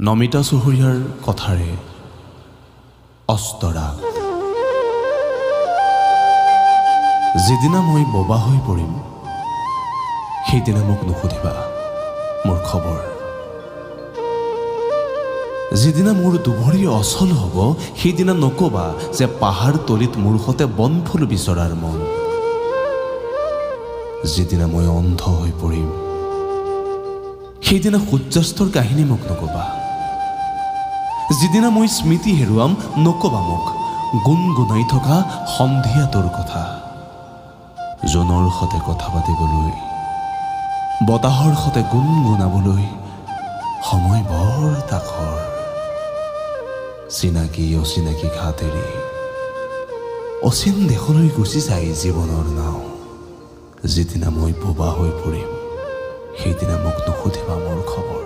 নমিতা চুহুৰীয়াৰ কথাৰে অস্তৰাগ। যিদিনা মই বোবা হৈ পৰিম সেইদিনা মোক নুসুধিবা মোৰ খবৰ। যিদিনা মোৰ দুভৰি অচল হ'ব সেইদিনা নকবা যে পাহাৰ তলিত মোৰ সতে বনফুল বিচৰাৰ মন। যিদিনা মই অন্ধ হৈ পৰিম সেইদিনা সূৰ্যাস্তৰ কাহিনী মোক নকবা। যিদিনা মই স্মৃতি হেৰুৱাম নকবা মোক গুণগুণাই থকা সন্ধিয়াটোৰ কথা। জোনৰ সতে কথা পাতিবলৈ বতাহৰ সতে গুণগুণাবলৈ সময় বৰ তাকৰ। চিনাকি অচিনাকি ঘাট এৰি অচিন দেশলৈ গুচি যায় জীৱনৰ নাও। যিদিনা মই বোবা হৈ পৰিম সেইদিনা মোক নুসুধিবা মোৰ খবৰ।